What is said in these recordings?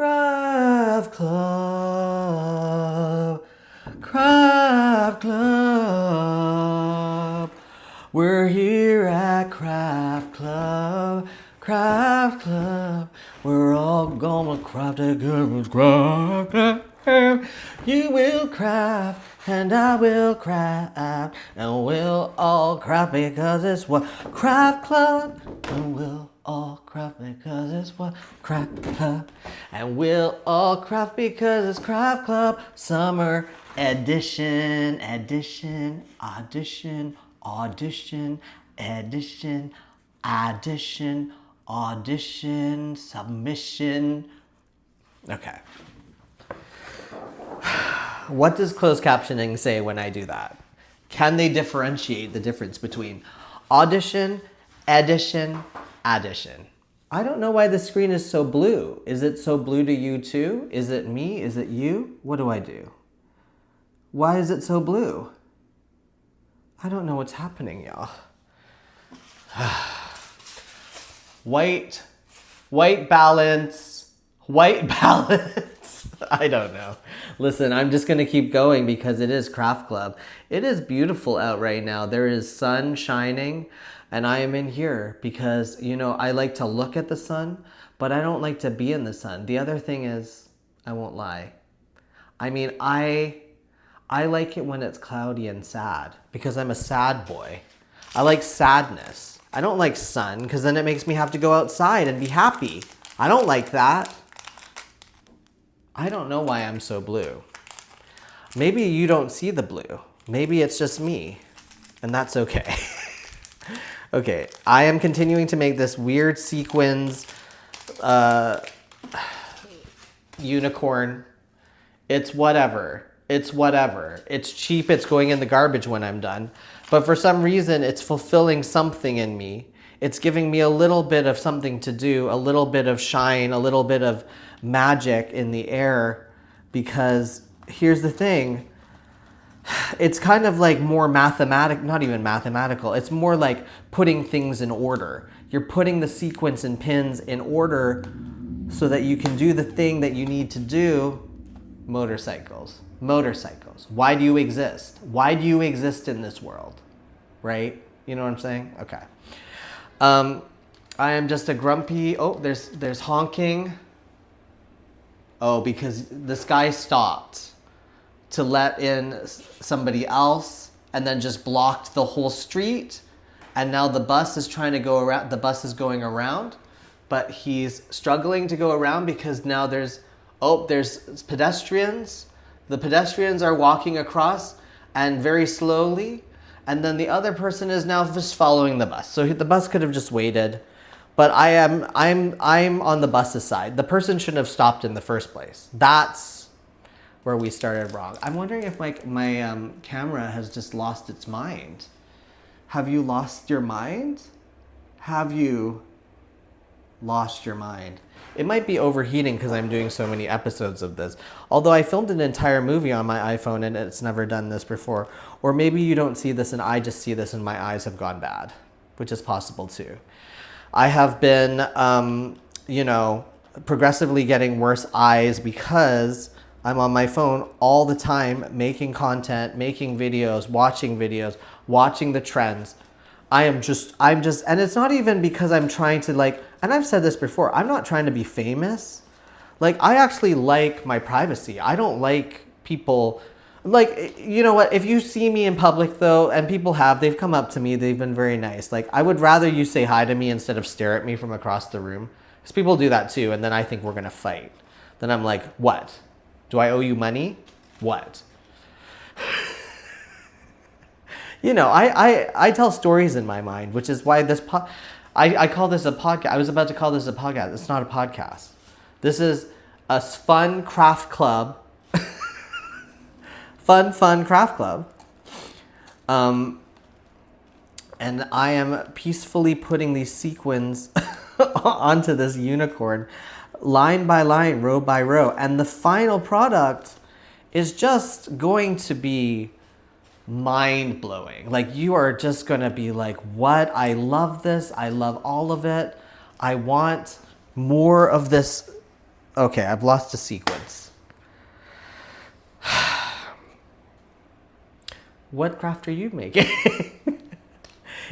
Craft Club, Craft Club. We're here at Craft Club, Craft Club. We're all gonna craft together, craft, craft. You will craft and I will craft, and we'll all craft because it's what Craft Club. And we'll all craft because it's what Craft Club. And we'll all craft because it's Craft Club Summer Edition, edition, audition, audition, edition, audition, audition, submission. Okay. What does closed captioning say when I do that? Can they differentiate the difference between audition, edition, addition? I don't know why the screen is so blue. Is it so blue to you too? Is it me? Is it you? What do I do? Why is it so blue? I don't know what's happening, y'all. White balance. I don't know. Listen, I'm just going to keep going because it is Craft Club. It is beautiful out right now. There is sun shining and I am in here because, you know, I like to look at the sun, but I don't like to be in the sun. The other thing is, I won't lie. I mean, I like it when it's cloudy and sad because I'm a sad boy. I like sadness. I don't like sun because then it makes me have to go outside and be happy. I don't like that. I don't know why I'm so blue. Maybe you don't see the blue. Maybe it's just me, and that's okay. Okay, I am continuing to make this weird sequins unicorn. It's whatever. It's whatever. It's cheap. It's going in the garbage when I'm done. But for some reason, it's fulfilling something in me. It's giving me a little bit of something to do, a little bit of shine, a little bit of magic in the air. Because here's the thing. It's kind of like more not even mathematical. It's more like putting things in order. You're putting the sequence and pins in order so that you can do the thing that you need to do. Motorcycles. Why do you exist? Why do you exist in this world? Right? You know what I'm saying? Okay. I am just a grumpy... Oh, there's honking. Oh, because this guy stopped to let in somebody else and then just blocked the whole street. And now the bus is trying to go around. The bus is going around, but he's struggling to go around because now there's pedestrians. The pedestrians are walking across and very slowly. And then the other person is now just following the bus. So the bus could have just waited, but I'm on the bus's side. The person shouldn't have stopped in the first place. That's where we started wrong. I'm wondering if my camera has just lost its mind. Have you lost your mind? Have you lost your mind? It might be overheating because I'm doing so many episodes of this. Although I filmed an entire movie on my iPhone and it's never done this before. Or maybe you don't see this and I just see this and my eyes have gone bad, which is possible too. I have been, progressively getting worse eyes because I'm on my phone all the time, making content, making videos, watching the trends. I'm just, and it's not even because I'm trying to and I've said this before, I'm not trying to be famous. I actually like my privacy. I don't like people, you know what, if you see me in public though, and people they've come up to me, they've been very nice. I would rather you say hi to me instead of stare at me from across the room. Because people do that too, and then I think we're gonna fight. Then I'm like, what? Do I owe you money? What? I tell stories in my mind, which is why I call this a podcast. I was about to call this a podcast. It's not a podcast. This is a fun craft club. fun craft club. And I am peacefully putting these sequins onto this unicorn, line by line, row by row. And the final product is just going to be mind-blowing. You are just going to be like, what? I love this. I love all of it. I want more of this Okay, I've lost a sequence. What craft are you making?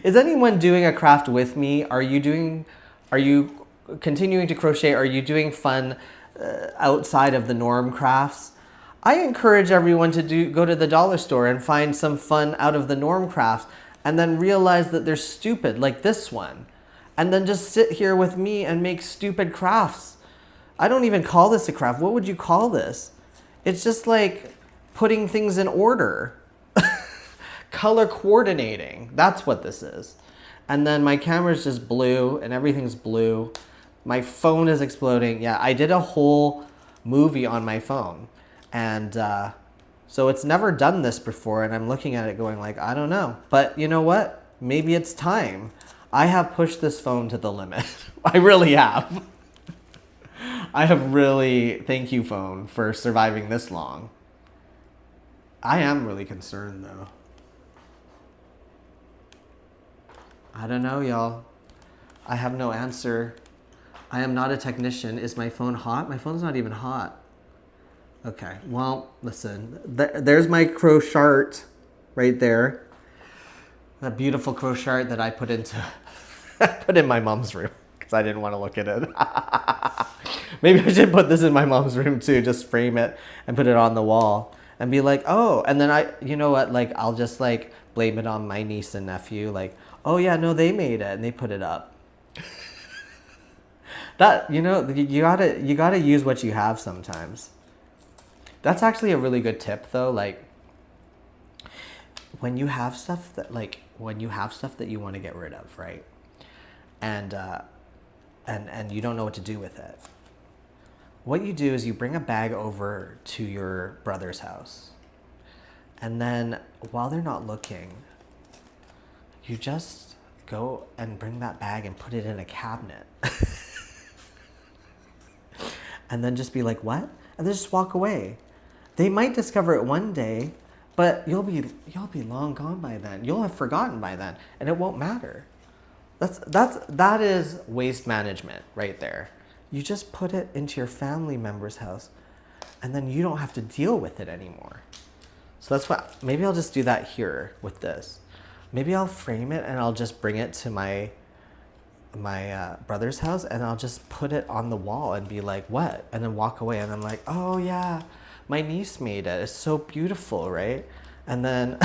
Is anyone doing a craft with me? Are you continuing to crochet? Are you doing fun outside of the norm crafts? I encourage everyone to go to the dollar store and find some fun out of the norm crafts and then realize that they're stupid, like this one. And then just sit here with me and make stupid crafts. I don't even call this a craft. What would you call this? It's just like putting things in order. Color coordinating. That's what this is. And then my camera's just blue and everything's blue. My phone is exploding. Yeah, I did a whole movie on my phone. And so it's never done this before. And I'm looking at it going like, I don't know. But you know what? Maybe it's time. I have pushed this phone to the limit. I really have. I have really, thank you phone for surviving this long. I am really concerned though. I don't know, y'all. I have no answer. I am not a technician. Is my phone hot? My phone's not even hot. Okay, well, listen. There's my crochet right there. That beautiful crochet that I put in my mom's room because I didn't want to look at it. Maybe I should put this in my mom's room too. Just frame it and put it on the wall and be like, oh, and then you know what? Like, I'll just like blame it on my niece and nephew. Like, oh yeah, no, they made it and they put it up. That, you know, you gotta use what you have sometimes. That's actually a really good tip though. Like, when you have stuff that you want to get rid of, right? And you don't know what to do with it. What you do is you bring a bag over to your brother's house. And then while they're not looking, you just go and bring that bag and put it in a cabinet. And then just be like, what? And then just walk away. They might discover it one day, but you'll be long gone by then. You'll have forgotten by then, and it won't matter. That is waste management right there. You just put it into your family member's house, and then you don't have to deal with it anymore. So that's what, maybe I'll just do that here with this. Maybe I'll frame it and I'll just bring it to my brother's house and I'll just put it on the wall and be like, what? And then walk away and I'm like, oh yeah, my niece made it. It's so beautiful, right? And then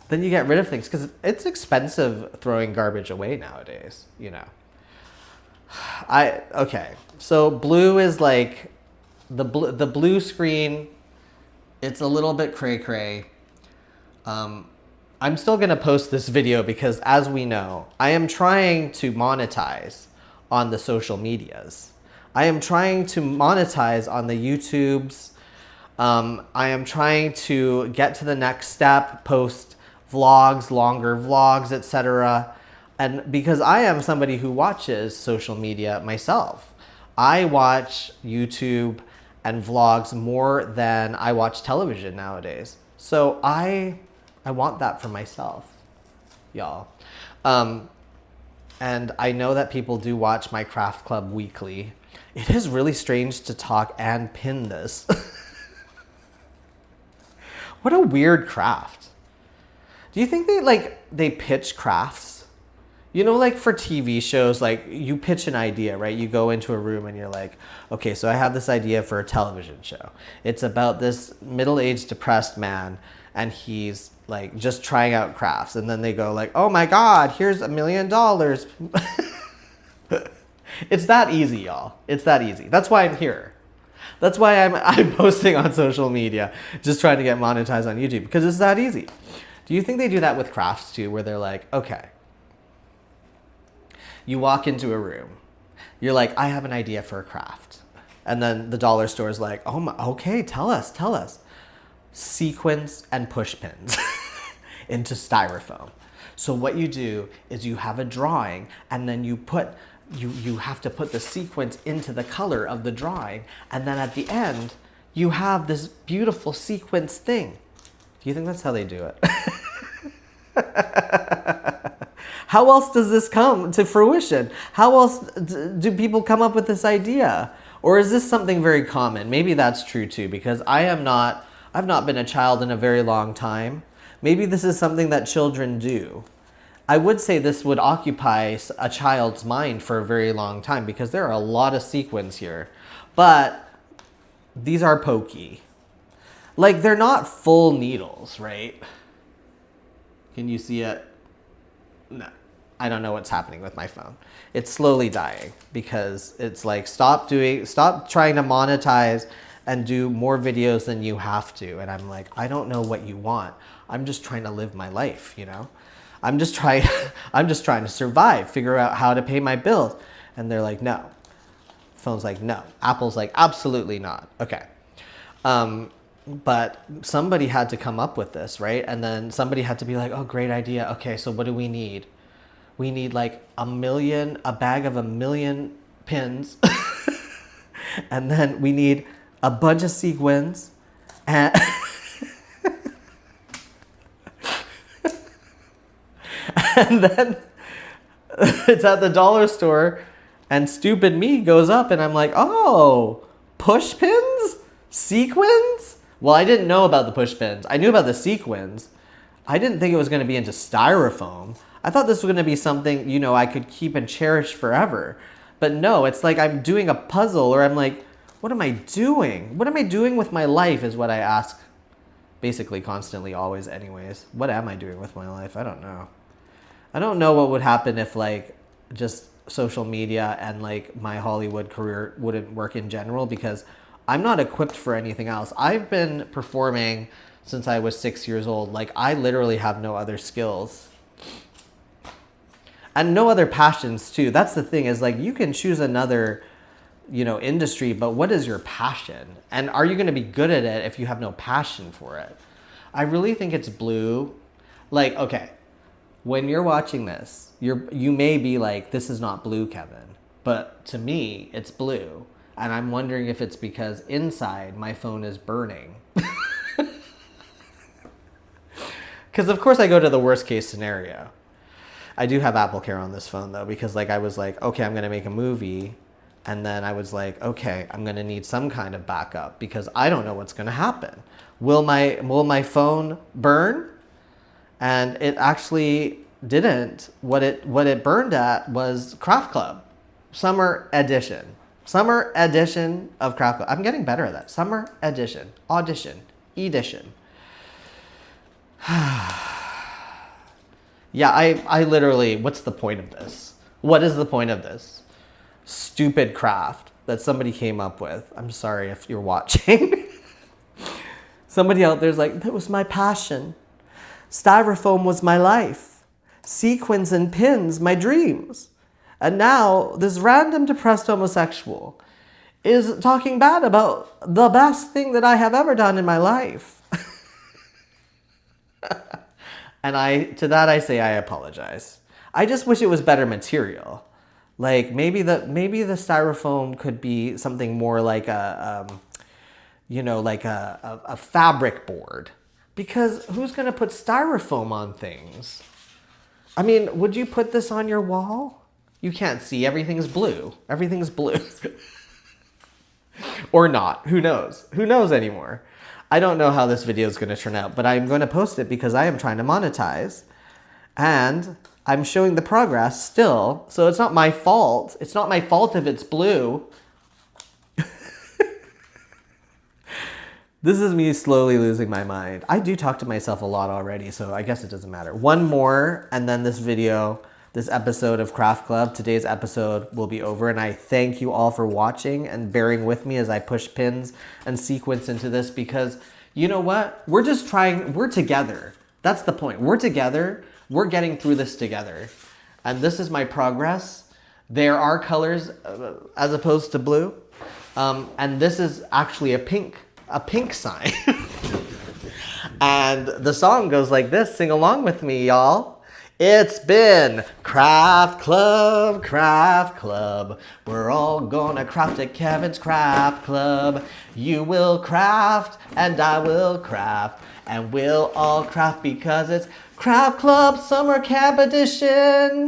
then you get rid of things because it's expensive throwing garbage away nowadays, you know. Okay, so blue is like the blue screen. It's a little bit cray-cray. I'm still gonna post this video because, as we know, I am trying to monetize on the social medias. I am trying to monetize on the YouTubes. I am trying to get to the next step, post vlogs, longer vlogs, etc. And because I am somebody who watches social media myself, I watch YouTube and vlogs more than I watch television nowadays. So I want that for myself, y'all. And I know that people do watch my craft club weekly. It is really strange to talk and pin this. What a weird craft. Do you think they pitch crafts? You know, like for TV shows, like you pitch an idea, right? You go into a room and you're like, okay, so I have this idea for a television show. It's about this middle-aged depressed man and he's like just trying out crafts. And then they go like, oh my God, here's $1 million. It's that easy, y'all. It's that easy. That's why I'm here. That's why I'm posting on social media, just trying to get monetized on YouTube, because it's that easy. Do you think they do that with crafts too, where they're like, okay, you walk into a room, you're like, I have an idea for a craft. And then the dollar store is like, oh my, okay, tell us. Sequins and push pins into styrofoam. So what you do is you have a drawing and then you have to put the sequins into the color of the drawing. And then at the end, you have this beautiful sequence thing. Do you think that's how they do it? How else does this come to fruition? How else do people come up with this idea? Or is this something very common? Maybe that's true too, because I've not been a child in a very long time. Maybe this is something that children do. I would say this would occupy a child's mind for a very long time because there are a lot of sequins here. But these are pokey. Like, they're not full needles, right? Can you see it? No. I don't know what's happening with my phone. It's slowly dying because it's like, stop trying to monetize and do more videos than you have to. And I'm like, I don't know what you want. I'm just trying to live my life, you know? I'm just trying to survive, figure out how to pay my bills. And they're like, no. Phone's like, no. Apple's like, absolutely not. Okay. But somebody had to come up with this, right? And then somebody had to be like, oh, great idea. Okay, so what do we need? We need like a bag of 1,000,000 pins. And then we need a bunch of sequins. And and then it's at the dollar store and stupid me goes up and I'm like, oh, push pins? Sequins? Well, I didn't know about the push pins. I knew about the sequins. I didn't think it was going to be into styrofoam. I thought this was going to be something, you know, I could keep and cherish forever. But no, it's like I'm doing a puzzle, or I'm like, what am I doing? What am I doing with my life is what I ask basically constantly, always anyways. What am I doing with my life? I don't know. I don't know what would happen if like just social media and like my Hollywood career wouldn't work in general, because I'm not equipped for anything else. I've been performing since I was 6 years old. Like, I literally have no other skills. And no other passions too. That's the thing, is like, you can choose another, you know, industry, but what is your passion? And are you going to be good at it if you have no passion for it? I really think it's blue. Like, okay, when you're watching this, you may be like, this is not blue, Kevin. But to me, it's blue. And I'm wondering if it's because inside my phone is burning. Because of course I go to the worst case scenario. I do have Apple Care on this phone though, because like I was like, okay, I'm going to make a movie. And then I was like, okay, I'm going to need some kind of backup because I don't know what's going to happen. Will my phone burn? And it actually didn't. What it burned at was Craft Club. Summer edition. Summer edition of Craft Club. I'm getting better at that. Summer edition. Audition. Edition. Yeah, I literally, what's the point of this? What is the point of this? Stupid craft that somebody came up with. I'm sorry if you're watching. Somebody out there's like, that was my passion. Styrofoam was my life. Sequins and pins, my dreams. And now this random depressed homosexual is talking bad about the best thing that I have ever done in my life. And to that I say I apologize. I just wish it was better material. Like maybe the styrofoam could be something more like a fabric board. Because who's gonna put styrofoam on things? I mean, would you put this on your wall? You can't see, everything's blue. Everything's blue. Or not, who knows? Who knows anymore? I don't know how this video is going to turn out, but I'm going to post it because I am trying to monetize. And I'm showing the progress still, so it's not my fault. It's not my fault if it's blue. This is me slowly losing my mind. I do talk to myself a lot already, so I guess it doesn't matter. One more, and then this episode of Craft Club, today's episode will be over, and I thank you all for watching and bearing with me as I push pins and sequence into this, because you know what? We're together. That's the point. We're together. We're getting through this together. And this is my progress. There are colors as opposed to blue. And this is actually a pink sign. And the song goes like this. Sing along with me, y'all. It's been Craft Club, Craft Club. We're all gonna craft at Kevin's Craft Club. You will craft and I will craft. And we'll all craft because it's Craft Club Summer Camp Edition.